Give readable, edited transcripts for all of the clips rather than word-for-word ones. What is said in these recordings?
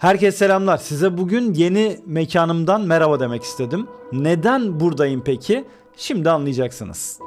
Herkese selamlar. Size bugün yeni mekanımdan merhaba demek istedim. Neden buradayım peki? Şimdi anlayacaksınız.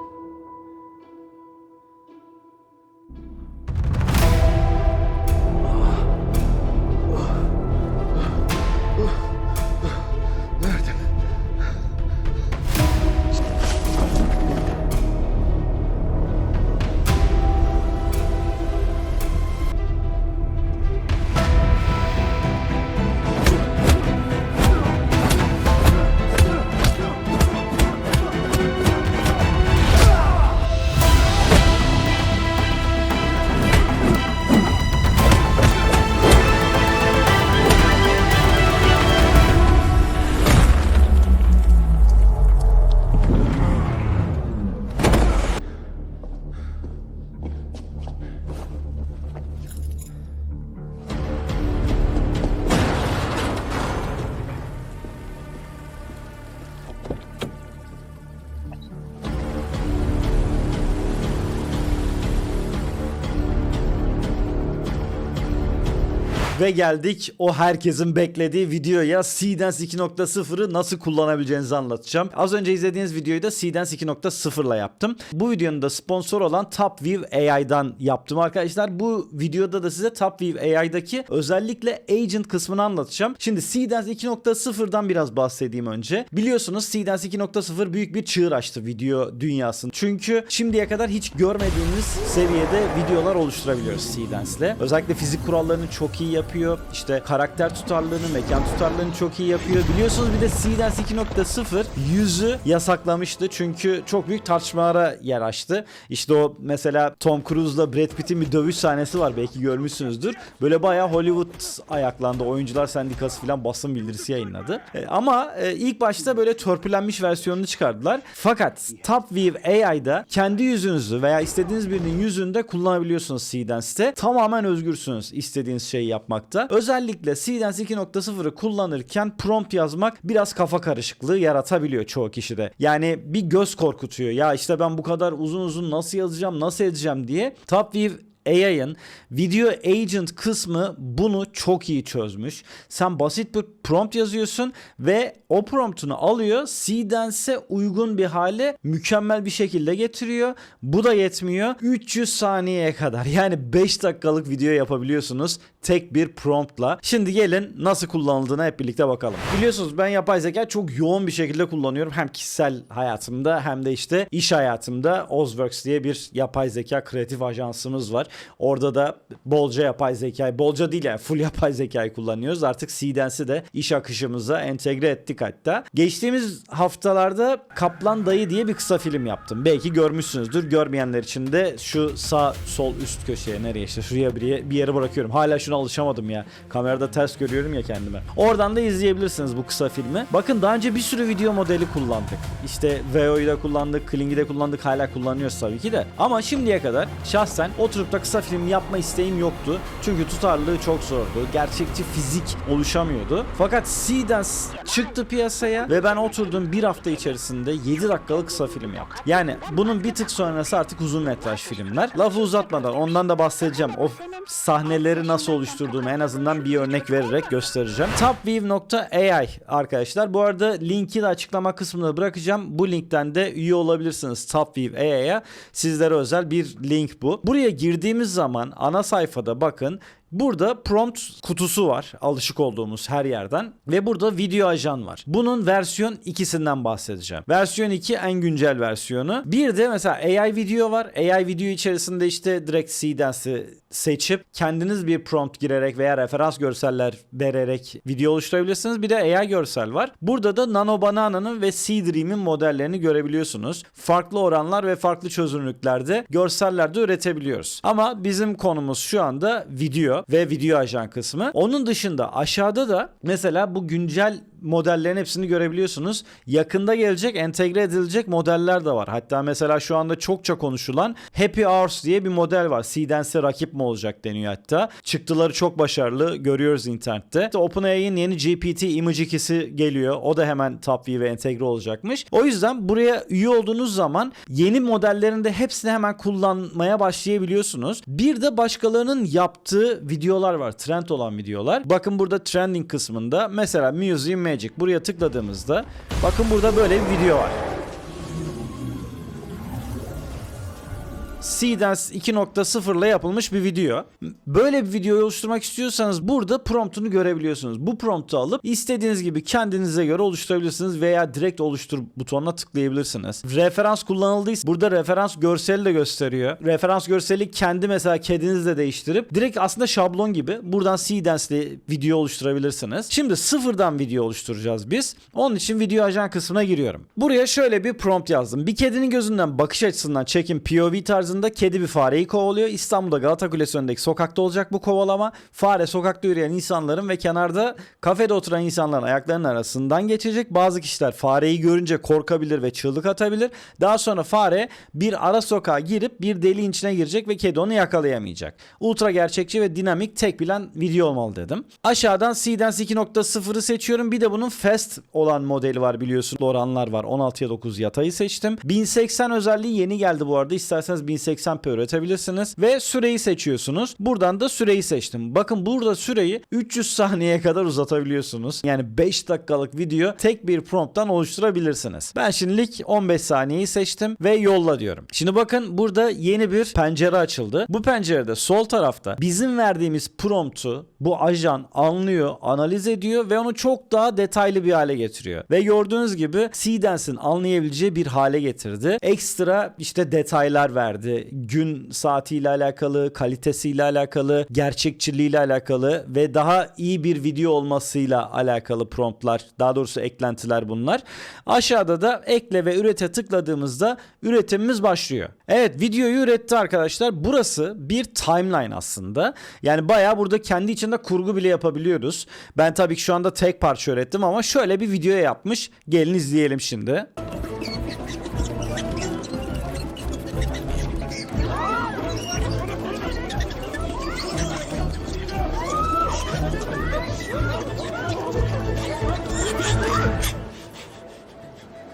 Ve geldik o herkesin beklediği videoya. Seedance 2.0'ı nasıl kullanabileceğinizi anlatacağım. Az önce izlediğiniz videoyu da Seedance 2.0 ile yaptım. Bu videonun da sponsor olan TopView AI'dan yaptım arkadaşlar. Bu videoda da size TopView AI'daki özellikle agent kısmını anlatacağım. Şimdi Seedance 2.0'dan biraz bahsedeyim önce. Biliyorsunuz Seedance 2.0 büyük bir çığır açtı video dünyasında. Çünkü şimdiye kadar hiç görmediğimiz seviyede videolar oluşturabiliyoruz Seedance ile. Özellikle fizik kurallarını çok iyi yapıyor. İşte karakter tutarlılığını, mekan tutarlılığını çok iyi yapıyor. Biliyorsunuz bir de Seedance 2.0 yüzü yasaklamıştı. Çünkü çok büyük tartışmalara yer açtı. İşte o mesela Tom Cruise'la Brad Pitt'in bir dövüş sahnesi var. Belki görmüşsünüzdür. Böyle bayağı Hollywood ayaklandı. Oyuncular Sendikası falan basın bildirisi yayınladı. Ama ilk başta böyle törpülenmiş versiyonunu çıkardılar. Fakat TopView AI'da kendi yüzünüzü veya istediğiniz birinin yüzünü de kullanabiliyorsunuz Seedance'te. Tamamen özgürsünüz istediğiniz şeyi yapmakta. Özellikle Seedance 2.0'ı kullanırken prompt yazmak biraz kafa karışıklığı yaratabiliyor çoğu kişide. Yani bir göz korkutuyor. Ya işte ben bu kadar uzun nasıl yazacağım, nasıl edeceğim diye. TopView AI'ın Video Agent kısmı bunu çok iyi çözmüş. Sen basit bir prompt yazıyorsun ve o promptunu alıyor, Seedance'e uygun bir hale mükemmel bir şekilde getiriyor. Bu da yetmiyor. 300 saniyeye kadar, yani 5 dakikalık video yapabiliyorsunuz tek bir promptla. Şimdi gelin nasıl kullanıldığına hep birlikte bakalım. Biliyorsunuz ben yapay zeka çok yoğun bir şekilde kullanıyorum. Hem kişisel hayatımda hem de işte iş hayatımda. Ozworks diye bir yapay zeka kreatif ajansımız var. Orada da bolca yapay zekayı, bolca değil yani full yapay zekayı kullanıyoruz. Artık Seedance'i de iş akışımıza entegre ettik hatta. Geçtiğimiz haftalarda Kaplan Dayı diye bir kısa film yaptım. Belki görmüşsünüzdür. Görmeyenler için de şu sağ sol üst köşeye, nereye işte şuraya bir yere bırakıyorum. Hala şuna alışamadım ya. Kamerada ters görüyorum ya kendime. Oradan da izleyebilirsiniz bu kısa filmi. Bakın daha önce bir sürü video modeli kullandık. İşte VO'yu da kullandık, Kling'i de kullandık. Hala kullanıyoruz tabii ki de. Ama şimdiye kadar şahsen oturup da kısa film yapma isteğim yoktu. Çünkü tutarlılığı çok zordu. Gerçekçi fizik oluşamıyordu. Fakat Seedance çıktı piyasaya ve ben oturdum bir hafta içerisinde 7 dakikalık kısa film yaptım. Yani bunun bir tık sonrası artık uzun metraj filmler. Lafı uzatmadan ondan da bahsedeceğim. O sahneleri nasıl oluşturduğumu en azından bir örnek vererek göstereceğim. Topview.ai arkadaşlar. Bu arada linki de açıklama kısmına bırakacağım. Bu linkten de üye olabilirsiniz Topview AI'ya. Sizlere özel bir link bu. Buraya girdiğimiz zaman ana sayfada bakın. Burada prompt kutusu var, alışık olduğumuz her yerden ve burada video ajan var. Bunun versiyon 2'sinden bahsedeceğim. Versiyon 2 en güncel versiyonu. Bir de mesela AI video var. AI video içerisinde işte direkt Seedance'i seçip kendiniz bir prompt girerek veya referans görseller vererek video oluşturabilirsiniz. Bir de AI görsel var. Burada da Nano Banana'nın ve Seedream'in modellerini görebiliyorsunuz. Farklı oranlar ve farklı çözünürlüklerde görseller de üretebiliyoruz. Ama bizim konumuz şu anda video ve video ajan kısmı. Onun dışında aşağıda da mesela bu güncel modellerin hepsini görebiliyorsunuz. Yakında gelecek, entegre edilecek modeller de var. Hatta mesela şu anda çokça konuşulan Happy Hours diye bir model var. Seedance'e rakip mi olacak deniyor hatta. Çıktıları çok başarılı, görüyoruz internette. OpenAI'nin yeni GPT Image 2'si geliyor. O da hemen TopView'e entegre olacakmış. O yüzden buraya üye olduğunuz zaman yeni modellerin de hepsini hemen kullanmaya başlayabiliyorsunuz. Bir de başkalarının yaptığı videolar var. Trend olan videolar. Bakın burada trending kısmında mesela Museum Magic. Buraya tıkladığımızda bakın burada böyle bir video var. Seedance 2.0 ile yapılmış bir video. Böyle bir videoyu oluşturmak istiyorsanız burada promptunu görebiliyorsunuz. Bu promptu alıp istediğiniz gibi kendinize göre oluşturabilirsiniz veya direkt oluştur butonuna tıklayabilirsiniz. Referans kullanıldıysa burada referans görseli de gösteriyor. Referans görseli kendi mesela kedinizle değiştirip direkt aslında şablon gibi buradan Seedance ile video oluşturabilirsiniz. Şimdi sıfırdan video oluşturacağız biz. Onun için video ajan kısmına giriyorum. Buraya şöyle bir prompt yazdım. Bir kedinin gözünden bakış açısından çekin POV tarzında kedi bir fareyi kovalıyor. İstanbul'da Galata Kulesi önündeki sokakta olacak bu kovalama. Fare sokakta yürüyen insanların ve kenarda kafede oturan insanların ayaklarının arasından geçecek. Bazı kişiler fareyi görünce korkabilir ve çığlık atabilir. Daha sonra fare bir ara sokağa girip bir deliğin içine girecek ve kedi onu yakalayamayacak. Ultra gerçekçi ve dinamik tek plan video olmalı dedim. Aşağıdan Seedance 2.0'ı seçiyorum. Bir de bunun fast olan modeli var biliyorsun. Oranlar var. 16'ya 9 yatayı seçtim. 1080 özelliği yeni geldi bu arada. İsterseniz 1080p üretebilirsiniz ve süreyi seçiyorsunuz. Buradan da süreyi seçtim. Bakın burada süreyi 300 saniyeye kadar uzatabiliyorsunuz. Yani 5 dakikalık video tek bir prompttan oluşturabilirsiniz. Ben şimdilik 15 saniyeyi seçtim ve yolla diyorum. Şimdi bakın burada yeni bir pencere açıldı. Bu pencerede sol tarafta bizim verdiğimiz promptu bu ajan anlıyor, analiz ediyor ve onu çok daha detaylı bir hale getiriyor. Ve gördüğünüz gibi Seedance'in anlayabileceği bir hale getirdi. Ekstra işte detaylar verdi. Gün saatiyle alakalı, kalitesiyle alakalı, gerçekçiliğiyle alakalı ve daha iyi bir video olmasıyla alakalı promptlar, daha doğrusu eklentiler bunlar. Aşağıda da ekle ve ürete tıkladığımızda üretimimiz başlıyor. Evet, videoyu üretti arkadaşlar. Burası bir timeline aslında. Yani bayağı burada kendi içinde kurgu bile yapabiliyoruz. Ben tabii ki şu anda tek parça ürettim ama şöyle bir video yapmış. Gelin izleyelim şimdi.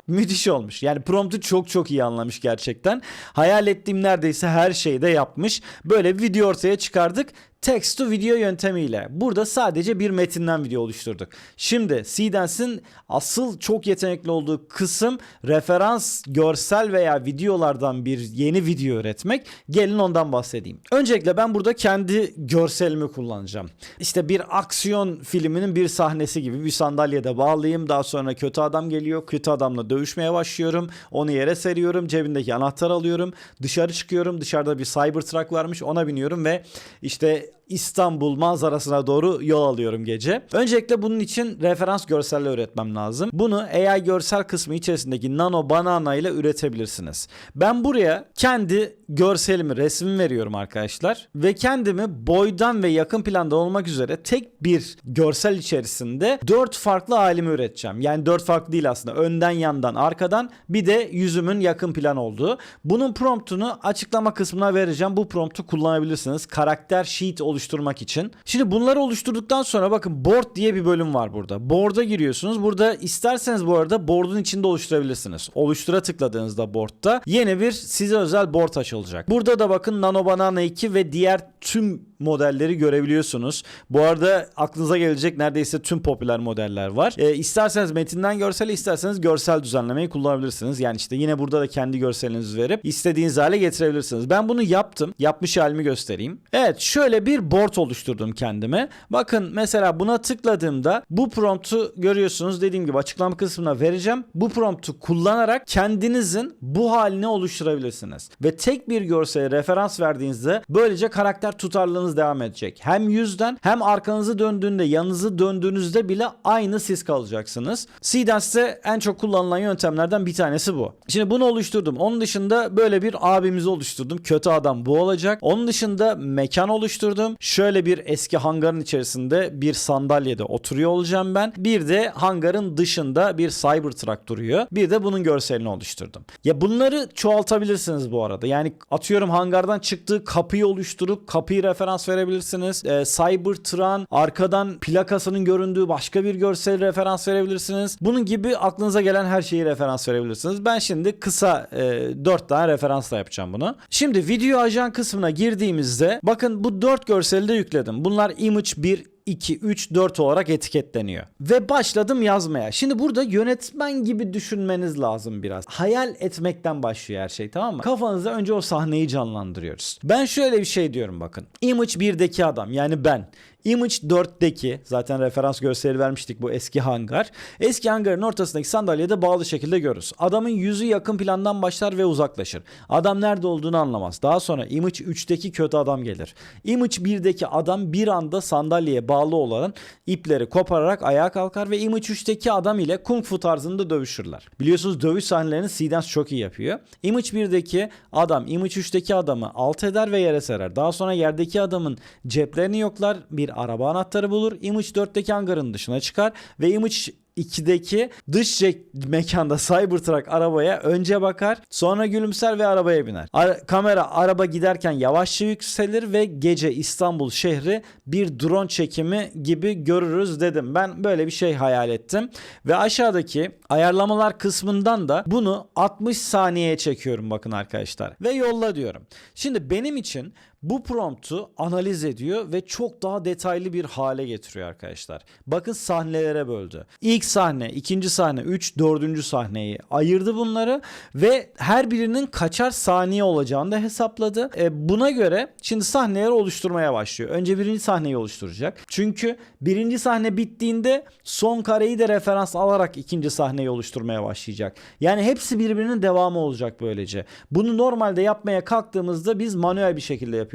Müthiş olmuş. Yani promptu çok iyi anlamış gerçekten. Hayal ettiğim neredeyse her şeyi de yapmış. Böyle bir video ortaya çıkardık. Text to video yöntemiyle. Burada sadece bir metinden video oluşturduk. Şimdi Seedance'in asıl çok yetenekli olduğu kısım referans görsel veya videolardan bir yeni video üretmek. Gelin ondan bahsedeyim. Öncelikle ben burada kendi görselimi kullanacağım. İşte bir aksiyon filminin bir sahnesi gibi bir sandalyede bağlayayım. Daha sonra kötü adam geliyor. Kötü adamla dövüşmeye başlıyorum. Onu yere seriyorum. Cebindeki anahtarı alıyorum. Dışarı çıkıyorum. Dışarıda bir Cybertruck varmış. Ona biniyorum ve işte İstanbul manzarasına doğru yol alıyorum gece. Öncelikle bunun için referans görseller üretmem lazım. Bunu AI görsel kısmı içerisindeki Nano Banana ile üretebilirsiniz. Ben buraya kendi görselimi, resmimi veriyorum arkadaşlar. Ve kendimi boydan ve yakın planda olmak üzere tek bir görsel içerisinde 4 farklı halimi üreteceğim. Yani 4 farklı değil aslında. Önden, yandan, arkadan, bir de yüzümün yakın plan olduğu. Bunun promptunu açıklama kısmına vereceğim. Bu promptu kullanabilirsiniz. Karakter sheet oluşturmak için. Şimdi bunları oluşturduktan sonra bakın board diye bir bölüm var burada. Board'a giriyorsunuz. Burada isterseniz bu arada board'un içinde oluşturabilirsiniz. Oluştura tıkladığınızda board'da yeni bir size özel board açılacak. Burada da bakın Nano Banana 2 ve diğer tüm modelleri görebiliyorsunuz. Bu arada aklınıza gelecek neredeyse tüm popüler modeller var. İsterseniz metinden görsel, isterseniz görsel düzenlemeyi kullanabilirsiniz. Yani işte yine burada da kendi görselinizi verip istediğiniz hale getirebilirsiniz. Ben bunu yaptım. Yapmış halimi göstereyim. Evet, şöyle bir board oluşturdum kendime. Bakın mesela buna tıkladığımda bu promptu görüyorsunuz. Dediğim gibi açıklama kısmına vereceğim. Bu promptu kullanarak kendinizin bu halini oluşturabilirsiniz. Ve tek bir görsele referans verdiğinizde böylece karakter tutarlılığınızı hızınız devam edecek. Hem yüzden hem arkanızı döndüğünde, yanınızı döndüğünüzde bile aynı siz kalacaksınız. Seedance'de en çok kullanılan yöntemlerden bir tanesi bu. Şimdi bunu oluşturdum. Onun dışında böyle bir abimizi oluşturdum. Kötü adam bu olacak. Onun dışında mekan oluşturdum. Şöyle bir eski hangarın içerisinde bir sandalyede oturuyor olacağım ben. Bir de hangarın dışında bir Cybertruck duruyor. Bir de bunun görselini oluşturdum. Ya bunları çoğaltabilirsiniz bu arada. Yani atıyorum hangardan çıktığı kapıyı oluşturup kapıyı referans verebilirsiniz. Cybertruck'ın arkadan plakasının göründüğü başka bir görsel referans verebilirsiniz. Bunun gibi aklınıza gelen her şeyi referans verebilirsiniz. Ben şimdi kısa 4 tane referansla yapacağım bunu. Şimdi video ajan kısmına girdiğimizde bakın bu 4 görseli de yükledim. Bunlar image 1, 2, 3, 4 olarak etiketleniyor. Ve başladım yazmaya. Şimdi burada yönetmen gibi düşünmeniz lazım biraz. Hayal etmekten başlıyor her şey, tamam mı? Kafanızda önce o sahneyi canlandırıyoruz. Ben şöyle bir şey diyorum bakın. Image 1'deki adam, yani ben. Image 4'teki, zaten referans görseli vermiştik, bu eski hangar. Eski hangarın ortasındaki sandalyede bağlı şekilde görürüz. Adamın yüzü yakın plandan başlar ve uzaklaşır. Adam nerede olduğunu anlamaz. Daha sonra Image 3'teki kötü adam gelir. Image 1'deki adam bir anda sandalyeye bağlı olan ipleri kopararak ayağa kalkar ve Image 3'teki adam ile kung fu tarzında dövüşürler. Biliyorsunuz dövüş sahnelerini Seedance çok iyi yapıyor. Image 1'deki adam Image 3'teki adamı alt eder ve yere serer. Daha sonra yerdeki adamın ceplerini yoklar, bir araba anahtarı bulur. Image 4'teki hangarın dışına çıkar ve Image 2'deki dış mekanda Cybertruck arabaya önce bakar, sonra gülümser ve arabaya biner. Kamera araba giderken yavaşça yükselir ve gece İstanbul şehri bir drone çekimi gibi görürüz dedim. Ben böyle bir şey hayal ettim ve aşağıdaki ayarlamalar kısmından da bunu 60 saniyeye çekiyorum bakın arkadaşlar ve yolla diyorum. Şimdi benim için bu promptu analiz ediyor ve çok daha detaylı bir hale getiriyor arkadaşlar. Bakın sahnelere böldü. İlk sahne, ikinci sahne, 3, 4. sahneyi ayırdı bunları ve her birinin kaçar saniye olacağını da hesapladı. Buna göre şimdi sahneleri oluşturmaya başlıyor. Önce birinci sahneyi oluşturacak. Çünkü birinci sahne bittiğinde son kareyi de referans alarak ikinci sahneyi oluşturmaya başlayacak. Yani hepsi birbirinin devamı olacak böylece. Bunu normalde yapmaya kalktığımızda biz manuel bir şekilde yapıyorduk.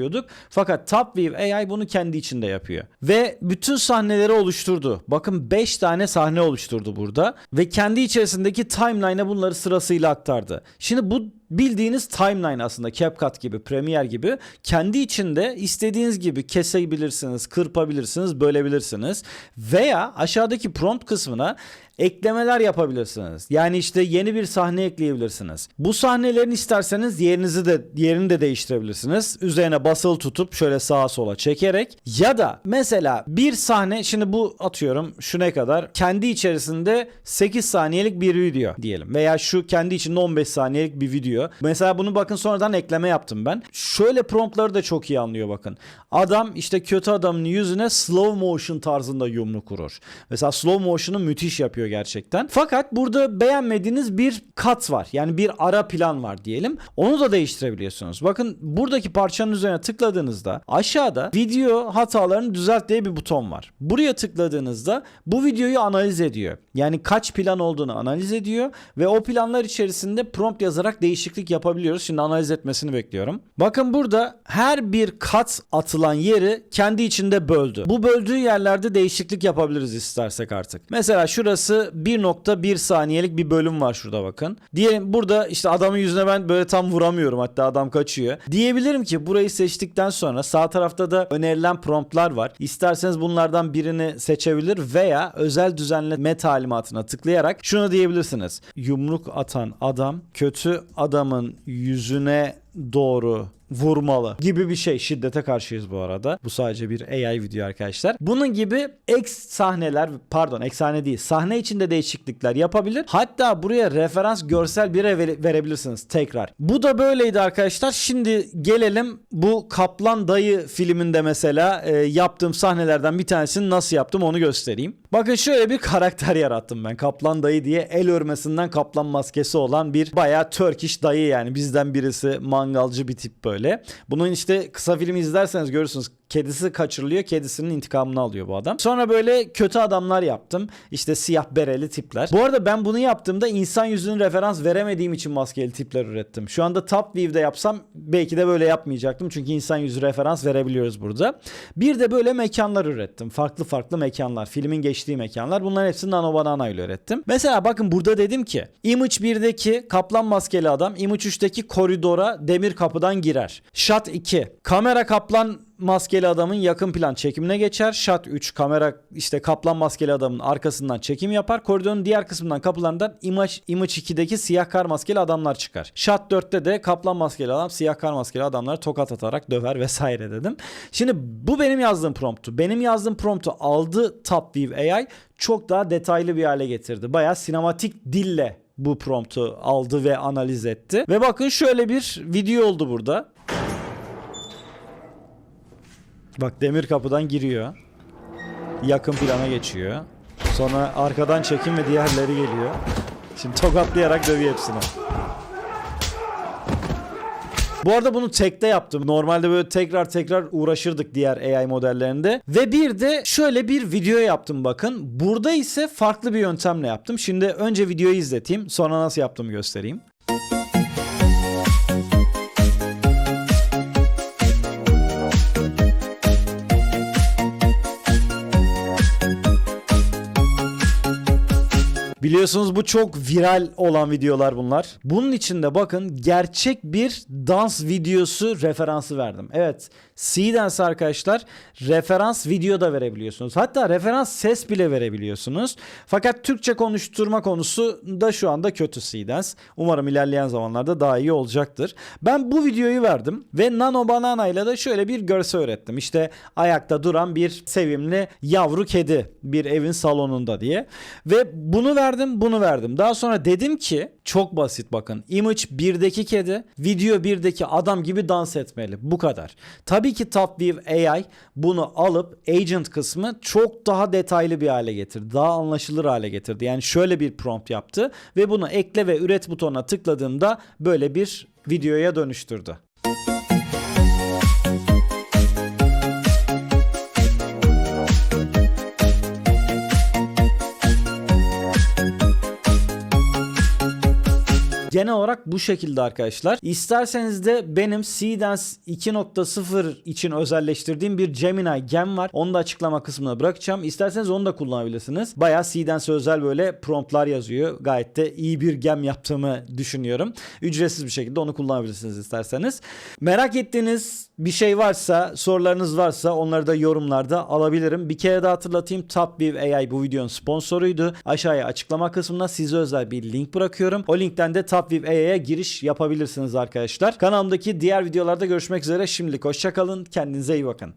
Fakat Tapwave AI bunu kendi içinde yapıyor. Ve bütün sahneleri oluşturdu. Bakın 5 tane sahne oluşturdu burada. Ve kendi içerisindeki timeline'a bunları sırasıyla aktardı. Şimdi bu bildiğiniz timeline aslında, CapCut gibi, Premiere gibi kendi içinde istediğiniz gibi kesebilirsiniz, kırpabilirsiniz, bölebilirsiniz veya aşağıdaki prompt kısmına eklemeler yapabilirsiniz. Yani işte yeni bir sahne ekleyebilirsiniz. Bu sahnelerin isterseniz yerini de değiştirebilirsiniz. Üzerine basılı tutup şöyle sağa sola çekerek ya da mesela bir sahne, şimdi bu atıyorum şu ne kadar, kendi içerisinde 8 saniyelik bir video diyelim veya şu kendi içinde 15 saniyelik bir video. Mesela bunu bakın sonradan ekleme yaptım ben. Şöyle promptları da çok iyi anlıyor bakın. Adam işte kötü adamın yüzüne slow motion tarzında yumruk vurur. Mesela slow motion'u müthiş yapıyor gerçekten. Fakat burada beğenmediğiniz bir kat var. Yani bir ara plan var diyelim. Onu da değiştirebiliyorsunuz. Bakın buradaki parçanın üzerine tıkladığınızda aşağıda video hatalarını düzelt diye bir buton var. Buraya tıkladığınızda bu videoyu analiz ediyor. Yani kaç plan olduğunu analiz ediyor ve o planlar içerisinde prompt yazarak değişiklik yapabiliyoruz. Şimdi analiz etmesini bekliyorum. Bakın burada her bir kat atılan yeri kendi içinde böldü. Bu böldüğü yerlerde değişiklik yapabiliriz istersek artık. Mesela şurası 1.1 saniyelik bir bölüm var şurada bakın. Diyelim burada işte adamın yüzüne ben böyle tam vuramıyorum, hatta adam kaçıyor. Diyebilirim ki burayı seçtikten sonra sağ tarafta da önerilen promptlar var. İsterseniz bunlardan birini seçebilir veya özel düzenleme talimatına tıklayarak şunu diyebilirsiniz. Yumruk atan adam kötü adamın yüzüne doğru vurmalı gibi bir şey. Şiddete karşıyız bu arada. Bu sadece bir AI video arkadaşlar. Bunun gibi ek sahne değil, sahne içinde değişiklikler yapabilir. Hatta buraya referans görsel bire verebilirsiniz tekrar. Bu da böyleydi arkadaşlar. Şimdi gelelim bu Kaplan Dayı filminde mesela yaptığım sahnelerden bir tanesini nasıl yaptım onu göstereyim. Bakın şöyle bir karakter yarattım ben. Kaplan Dayı diye el örmesinden kaplan maskesi olan bir bayağı Turkish dayı, yani bizden birisi, mangalcı bir tip böyle. Bunun işte kısa filmi izlerseniz görürsünüz. Kedisi kaçırılıyor. Kedisinin intikamını alıyor bu adam. Sonra böyle kötü adamlar yaptım. İşte siyah bereli tipler. Bu arada ben bunu yaptığımda insan yüzünün referans veremediğim için maskeli tipler ürettim. Şu anda Top View'de yapsam belki de böyle yapmayacaktım. Çünkü insan yüzü referans verebiliyoruz burada. Bir de böyle mekanlar ürettim. Farklı farklı mekanlar. Filmin geçtiği mekanlar. Bunların hepsini Nano Banana ile ürettim. Mesela bakın burada dedim ki Image 1'deki kaplan maskeli adam Image 3'teki koridora demir kapıdan girer. Shot 2. Kamera kaplan maskeli adamın yakın plan çekimine geçer. Shot 3 kamera işte kaplan maskeli adamın arkasından çekim yapar. Koridorun diğer kısmından kapılarından Image 2'deki siyah kar maskeli adamlar çıkar. Shot 4'te de kaplan maskeli adam siyah kar maskeli adamları tokat atarak döver vesaire dedim. Şimdi bu benim yazdığım promptu. Benim yazdığım promptu aldı Top View AI, çok daha detaylı bir hale getirdi. Bayağı sinematik dille bu promptu aldı ve analiz etti. Ve bakın şöyle bir video oldu burada. Bak demir kapıdan giriyor. Yakın plana geçiyor. Sonra arkadan çekim ve diğerleri geliyor. Şimdi tokatlayarak dövüyor hepsini. Bu arada bunu tekte yaptım. Normalde böyle tekrar uğraşırdık diğer AI modellerinde. Ve bir de şöyle bir video yaptım bakın. Burada ise farklı bir yöntemle yaptım. Şimdi önce videoyu izleteyim. Sonra nasıl yaptığımı göstereyim. Biliyorsunuz bu çok viral olan videolar bunlar. Bunun içinde bakın gerçek bir dans videosu referansı verdim. Evet, Seedance arkadaşlar referans video da verebiliyorsunuz. Hatta referans ses bile verebiliyorsunuz. Fakat Türkçe konuşturma konusu da şu anda kötü Seedance. Umarım ilerleyen zamanlarda daha iyi olacaktır. Ben bu videoyu verdim ve Nano Banana ile de şöyle bir görsel öğrettim. İşte ayakta duran bir sevimli yavru kedi bir evin salonunda diye. Ve bunu verdim. Daha sonra dedim ki çok basit bakın. Image 1'deki kedi, video 1'deki adam gibi dans etmeli. Bu kadar. Tabii ki Top View AI bunu alıp agent kısmı çok daha detaylı bir hale getirdi. Daha anlaşılır hale getirdi. Yani şöyle bir prompt yaptı ve bunu ekle ve üret butonuna tıkladığımda böyle bir videoya dönüştürdü. Genel olarak bu şekilde arkadaşlar. İsterseniz de benim Seedance 2.0 için özelleştirdiğim bir Gemini Gem var. Onu da açıklama kısmına bırakacağım. İsterseniz onu da kullanabilirsiniz. Bayağı Seedance özel böyle promptlar yazıyor. Gayet de iyi bir gem yaptığımı düşünüyorum. Ücretsiz bir şekilde onu kullanabilirsiniz isterseniz. Merak ettiğiniz bir şey varsa, sorularınız varsa onları da yorumlarda alabilirim. Bir kere daha hatırlatayım. Top View AI bu videonun sponsoruydu. Aşağıya açıklama kısmına size özel bir link bırakıyorum. O linkten de Top View AI'ye giriş yapabilirsiniz arkadaşlar. Kanalımdaki diğer videolarda görüşmek üzere. Şimdilik hoşça kalın. Kendinize iyi bakın.